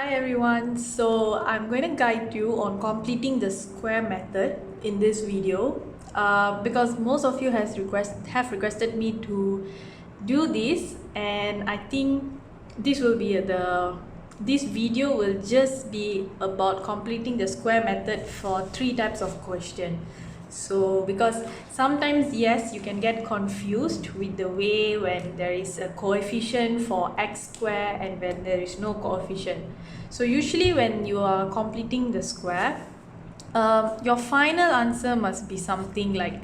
Hi everyone, so I'm going to guide you on completing the square method in this video because most of you have requested me to do this, and I think this will be this video will just be about completing the square method for 3 types of question. So because sometimes, yes, you can get confused with the way when there is a coefficient for x square and when there is no coefficient. So usually when you are completing the square, your final answer must be something like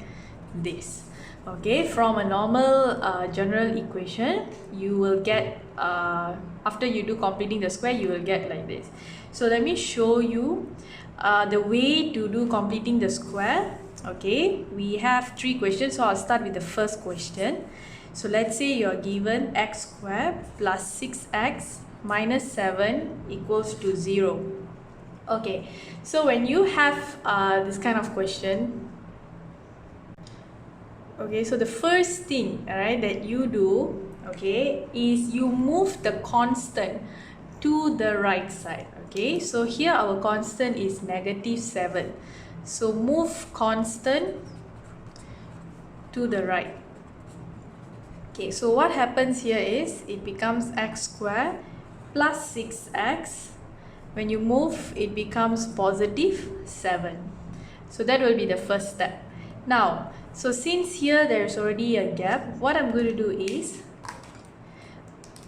this. Okay, from a normal general equation, you will get after you do completing the square, you will get like this. So let me show you the way to do completing the square. Okay, we have 3 questions, so I'll start with the first question. So let's say you're given x squared plus 6x minus 7 equals to 0. Okay, so when you have this kind of question, okay, so the first thing, alright, that you do, okay, is you move the constant to the right side. Okay, so here our constant is -7. So move constant to the right. Okay, so what happens here is it becomes x squared plus 6x. When you move, it becomes positive 7. So that will be the first step. Now, so since here there's already a gap, what I'm going to do is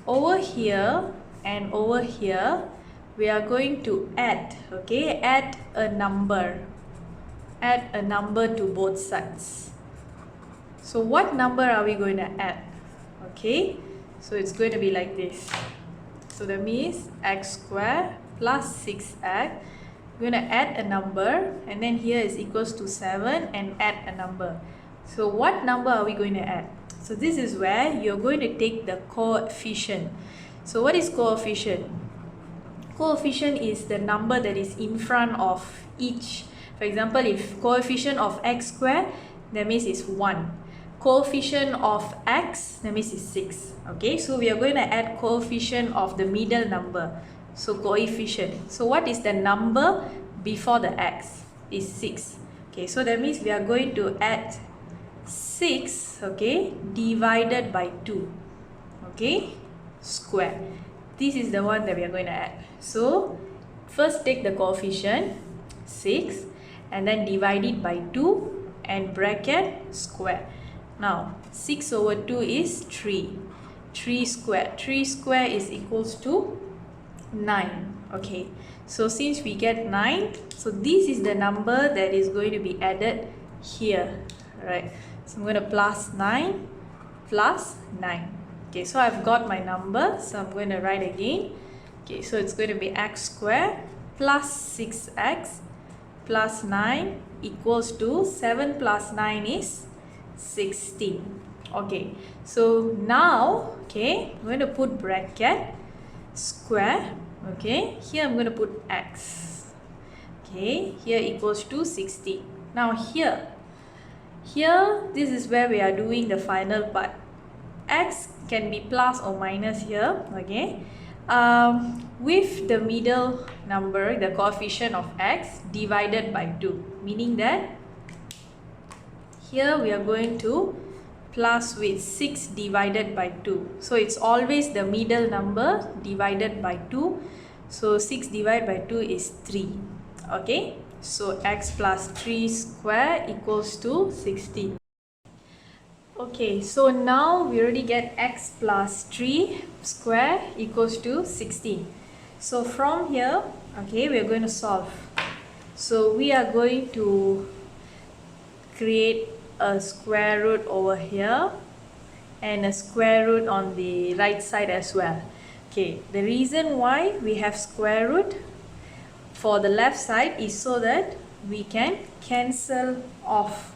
over here and over here, we are going to add, okay, add a number to both sides. So what number are we going to add? Okay, so it's going to be like this. So that means x squared plus 6x. We're going to add a number, and then here is equals to 7 and add a number. So what number are we going to add? So this is where you're going to take the coefficient. So what is coefficient? Coefficient is the number that is in front of each. For example, if coefficient of x squared, that means it's 1. Coefficient of x, that means it's 6. Okay, so we are going to add coefficient of the middle number. So coefficient. So what is the number before the x? Is 6. Okay, so that means we are going to add 6, okay, divided by 2. Okay, square. This is the one that we are going to add. So first take the coefficient 6 and then divide it by 2 and bracket square. Now 6 over 2 is 3. 3 square. 3 square is equals to 9. Okay, so since we get 9, so this is the number that is going to be added here. Right, so I'm going to plus 9 plus 9. Okay, so I've got my number, so I'm going to write again. Okay, so it's going to be x squared plus 6x plus 9 equals to 7 plus 9 is 16. Okay, so now, okay, I'm going to put bracket square. Okay, here I'm going to put x. Okay, here equals to 16. Now here this is where we are doing the final part. X can be plus or minus here. Okay, with the middle number, the coefficient of x divided by 2, meaning that here we are going to plus with 6 divided by 2. So it's always the middle number divided by 2. So 6 divided by 2 is 3. Okay, so x plus 3 square equals to 16. Okay, so now we already get x plus 3 square equals to 16. So from here, okay, we are going to solve. So we are going to create a square root over here and a square root on the right side as well. Okay, the reason why we have square root for the left side is so that we can cancel off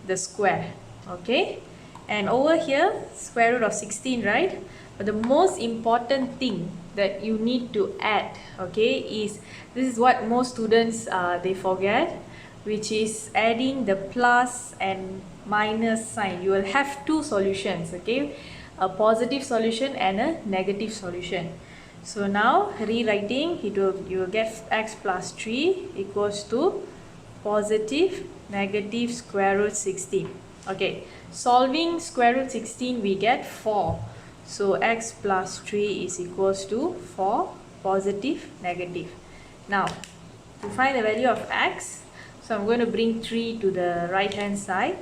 the square. Okay, and over here square root of 16, right? But the most important thing that you need to add, okay, is this is what most students they forget, which is adding the plus and minus sign. You will have 2 solutions, okay, a positive solution and a negative solution. So now rewriting, you will get x plus 3 equals to positive negative square root 16. Okay, solving square root 16 we get 4. So x plus 3 is equals to 4 positive negative. Now to find the value of x, so I'm going to bring 3 to the right hand side.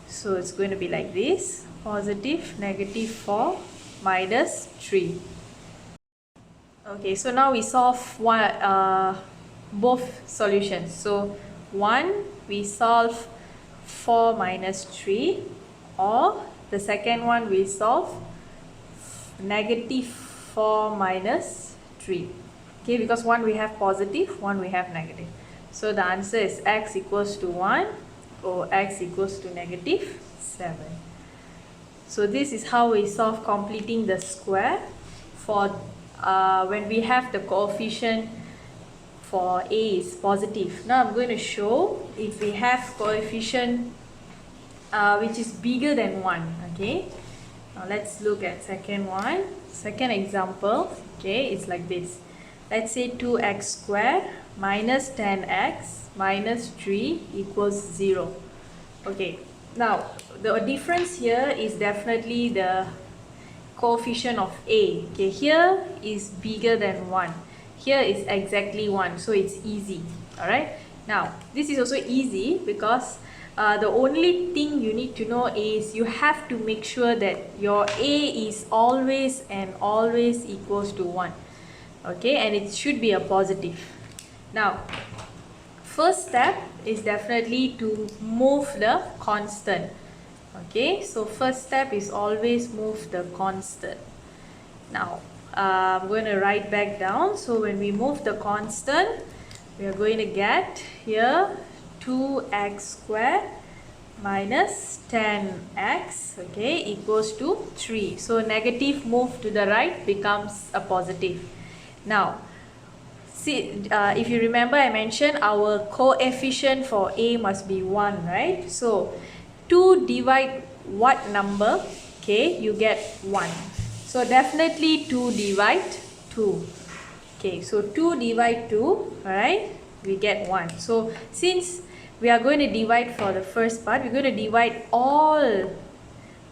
So it's going to be like this, positive negative 4 minus 3. Okay, so now we solve both solutions. So one, we solve 4 minus 3, or the second one we solve negative 4 minus 3. Okay, because one we have positive, one we have negative. So the answer is x equals to 1 or x equals to negative 7. So this is how we solve completing the square for when we have the coefficient for a is positive. Now I'm going to show if we have coefficient which is bigger than 1. Okay, now let's look at second example. Okay, it's like this. Let's say 2x squared minus 10x minus 3 equals 0. Okay, now the difference here is definitely the coefficient of a. Okay, here is bigger than 1, here is exactly 1, so it's easy. Alright, now this is also easy because the only thing you need to know is you have to make sure that your a is always and always equals to 1. Okay, and it should be a positive. Now first step is definitely to move the constant. Okay, so first step is always move the constant. Now I'm going to write back down. So when we move the constant, we are going to get here 2x squared minus 10x, okay, equals to 3. So negative move to the right becomes a positive. Now see, if you remember, I mentioned our coefficient for a must be 1, right? So 2 divide what number? Okay, you get 1. So definitely 2 divide 2. Okay, so 2 divide 2, alright, we get 1. So since we are going to divide for the first part, we're going to divide all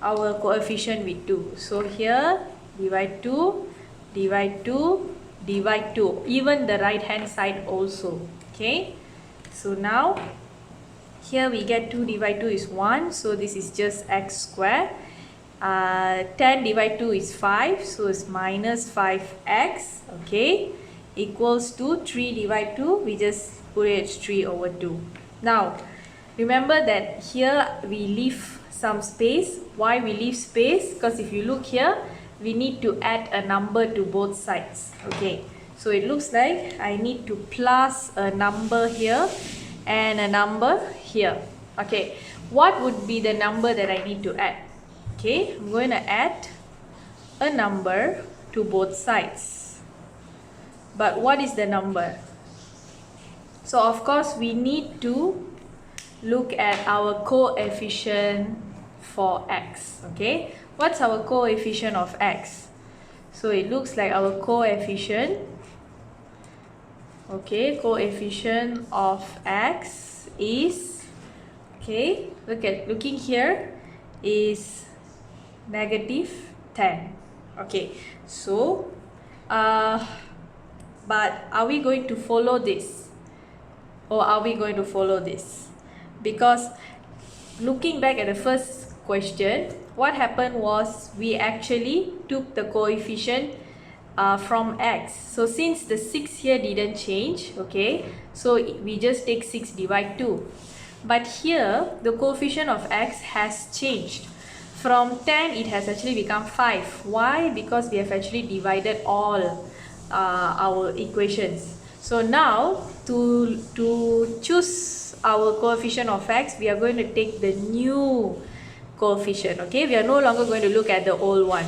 our coefficient with 2. So here divide 2, divide 2, divide 2, even the right hand side also. Okay, so now here we get 2 divide 2 is 1, so this is just x squared. 10 divide 2 is 5, so it's minus 5x, okay, equals to 3 divide 2, we just put it as 3 over 2. Now remember that here we leave some space. Why we leave space? Because if you look here, we need to add a number to both sides. Okay, so it looks like I need to plus a number here and a number here. Okay, what would be the number that I need to add? Okay, I'm going to add a number to both sides. But what is the number? So of course we need to look at our coefficient for x. Okay, what's our coefficient of x? So it looks like our coefficient, okay, coefficient of x is, okay, looking here, is negative 10. Okay, so but are we going to follow this, or are we going to follow this? Because looking back at the first question, what happened was we actually took the coefficient from x. So since the 6 here didn't change, okay, so we just take 6 divide 2. But here the coefficient of x has changed. From 10 it has actually become 5. Why? Because we have actually divided all our equations. So now to choose our coefficient of x, we are going to take the new coefficient. Okay, we are no longer going to look at the old one.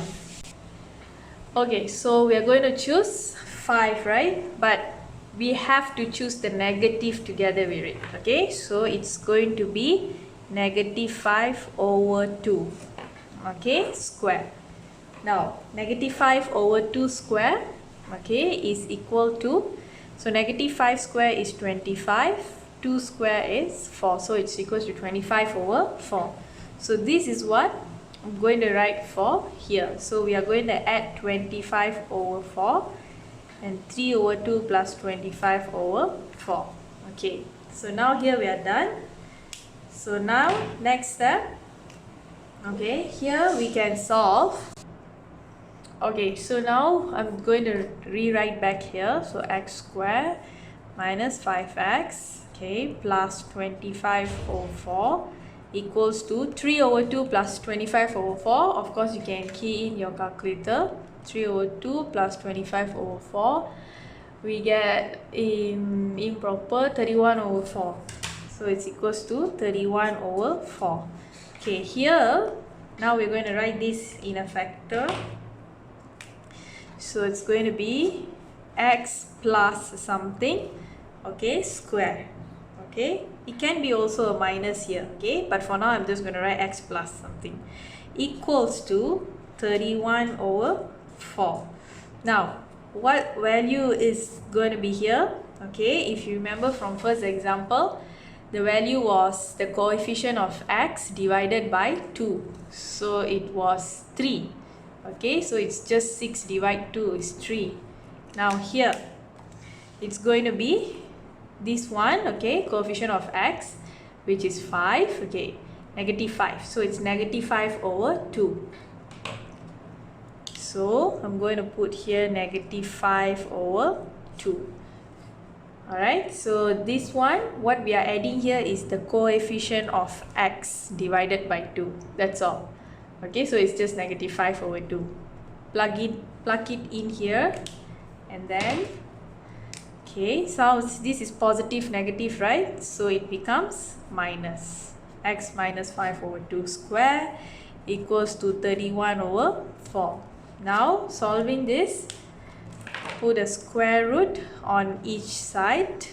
Okay, so we are going to choose 5, right? But we have to choose the negative together with it. Okay, so it's going to be negative 5 over 2. Okay, square. Now negative 5 over 2 square, okay, is equal to, so negative 5 square is 25, 2 square is 4, so it's equals to 25 over 4. So this is what I'm going to write for here. So we are going to add 25 over 4 and 3 over 2 plus 25 over 4. Okay, so now here we are done. So now next step, okay, here we can solve. Okay, so now I'm going to rewrite back here. So x squared minus 5x, okay, plus 25 over 4 equals to 3 over 2 plus 25 over 4. Of course, you can key in your calculator. 3 over 2 plus 25 over 4. We get improper 31 over 4. So it's equals to 31 over 4. Okay, here, now we're going to write this in a factor. So it's going to be x plus something, okay, square. Okay, it can be also a minus here, okay, but for now I'm just going to write x plus something equals to 31 over 4. Now, what value is going to be here? Okay, if you remember from first example, the value was the coefficient of x divided by 2. So it was 3. Okay, so it's just 6 divided 2 is 3. Now here, it's going to be this one, okay, coefficient of x, which is 5, okay, negative 5. So it's negative 5 over 2. So I'm going to put here negative 5 over 2. Alright, so this one, what we are adding here is the coefficient of x divided by 2. That's all. Okay, so it's just negative 5 over 2. Plug it in here, and then, okay, so this is positive, negative, right? So it becomes minus. X minus 5 over 2 square equals to 31 over 4. Now, solving this, put a square root on each side.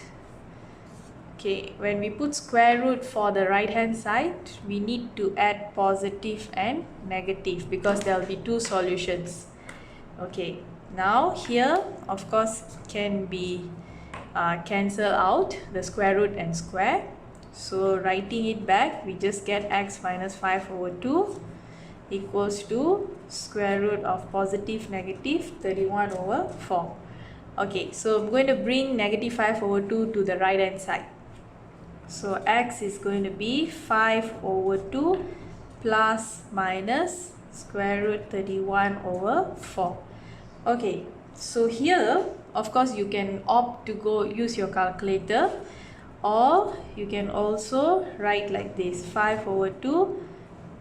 Okay, when we put square root for the right hand side, we need to add positive and negative because there will be two solutions. Okay, now here, of course, can be cancel out the square root and square. So writing it back, we just get x minus 5 over 2 equals to square root of positive negative 31 over 4. Okay, so I'm going to bring negative 5 over 2 to the right hand side. So x is going to be 5 over 2 plus minus square root 31 over 4. Okay, so here, of course, you can opt to go use your calculator, or you can also write like this, 5 over 2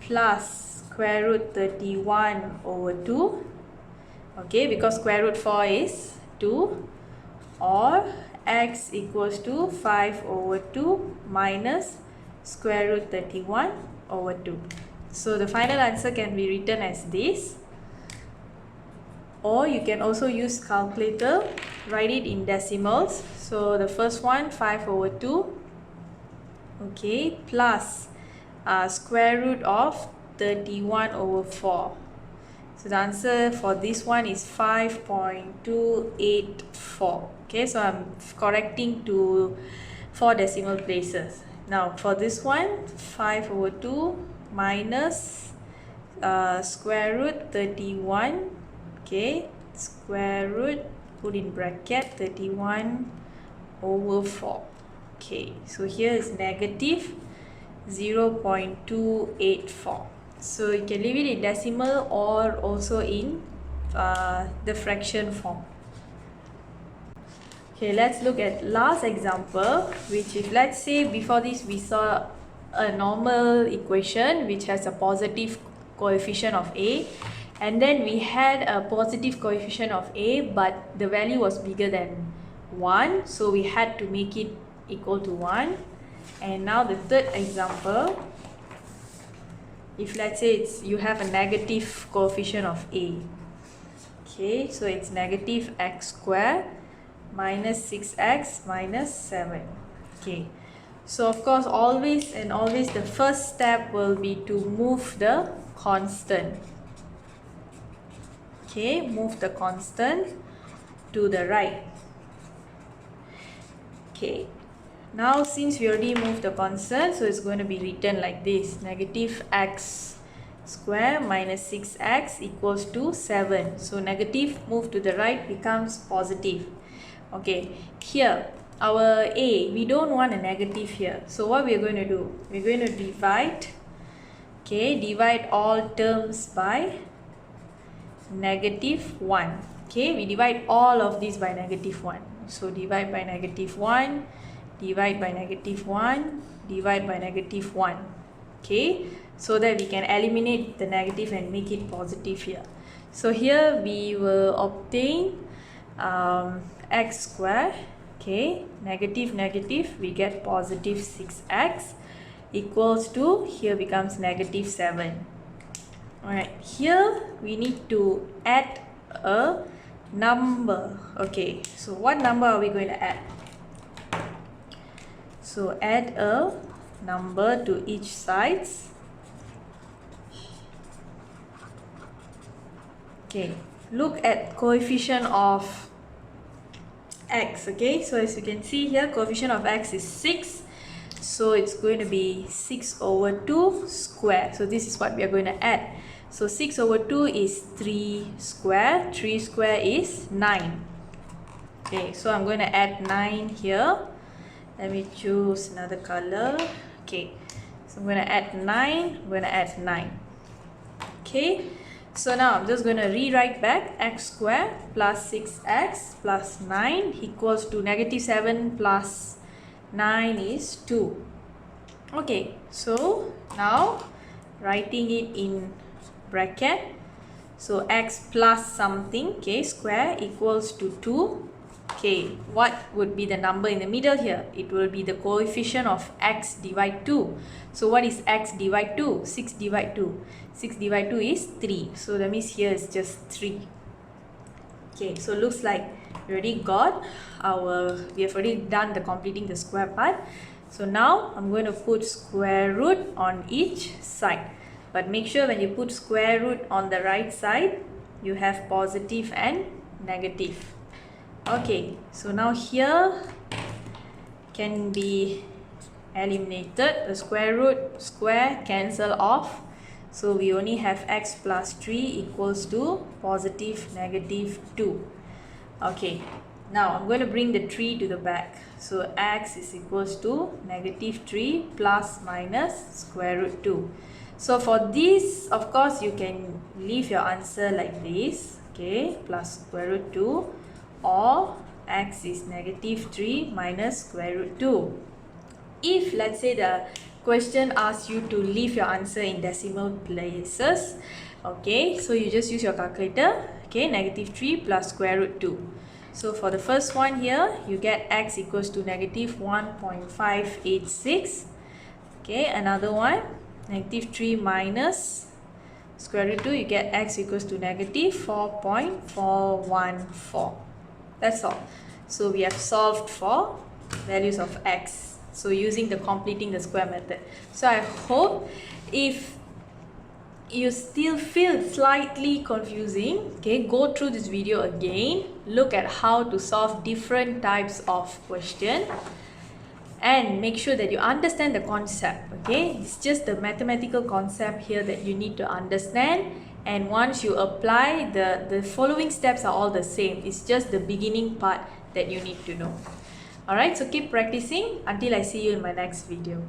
plus square root 31 over 2. Okay, because square root 4 is 2, or x equals to 5 over 2 minus square root 31 over 2. So the final answer can be written as this, or you can also use calculator, write it in decimals. So the first one, 5 over 2, okay, plus square root of 31 over 4. So the answer for this one is 5.284. Okay, so I'm correcting to 4 decimal places. Now for this one, 5 over 2 minus square root 31, okay, square root, put in bracket, 31 over 4. Okay, so here is negative 0.284. So you can leave it in decimal or also in the fraction form. Okay, let's look at last example, which if let's say before this we saw a normal equation which has a positive coefficient of a, and then we had a positive coefficient of a but the value was bigger than 1, so we had to make it equal to 1. And now the third example, if let's say you have a negative coefficient of a, okay, so it's negative x squared minus 6x minus 7. Okay, so of course always the first step will be to move the constant. Okay, move the constant. to the right. Okay, now since we already moved the constant, so it's going to be written like this: negative x square minus 6x equals to 7. So negative move to the right becomes positive. Okay, here our a, we don't want a negative here. So what we're going to do, we're going to divide. Okay, divide all terms by negative 1. Okay, we divide all of these by negative 1. So divide by negative 1, divide by negative 1, divide by negative 1. Okay, so that we can eliminate the negative and make it positive here. So here we will obtain x square. Okay, negative negative, we get positive 6x equals to, here becomes negative 7. Alright, here we need to add a number. Okay, so what number are we going to add? So add a number to each sides. Okay, look at coefficient of x. Okay, so as you can see here, coefficient of x is 6. So it's going to be 6 over 2 square. So this is what we are going to add. So 6 over 2 is 3 square. 3 square is 9. Okay, so I'm going to add 9 here. Let me choose another color. Okay, so I'm going to add 9. I'm going to add 9. Okay, so now I'm just going to rewrite back x square plus 6x plus 9 equals to negative 7 plus 9 is 2. Okay, so now writing it in bracket, so x plus something, okay, square equals to 2. Okay, what would be the number in the middle here? It will be the coefficient of x divide 2. So what is x divide 2? 6 divide 2. 6 divide 2 is 3. So that means here is just 3. Okay, so looks like we already got we have already done the completing the square part. So now I'm going to put square root on each side. But make sure when you put square root on the right side, you have positive and negative. Okay, so now here can be eliminated. The square root, square cancel off. So we only have x plus 3 equals to positive negative 2. Okay, now I'm going to bring the 3 to the back. So x is equals to negative 3 plus minus square root 2. So for this, of course, you can leave your answer like this. Okay, plus square root 2, or x is negative 3 minus square root 2. If let's say the question asks you to leave your answer in decimal places, okay, so you just use your calculator. Okay, negative 3 plus square root 2. So for the first one here, you get x equals to negative 1.586. Okay, another one, negative 3 minus square root 2, you get x equals to negative 4.414. That's all. So we have solved for values of x. So using the completing the square method. So I hope if you still feel slightly confusing, okay, go through this video again, look at how to solve different types of question, and make sure that you understand the concept. Okay, it's just the mathematical concept here that you need to understand, and once you apply, the following steps are all the same. It's just the beginning part that you need to know. Alright, so keep practicing until I see you in my next video.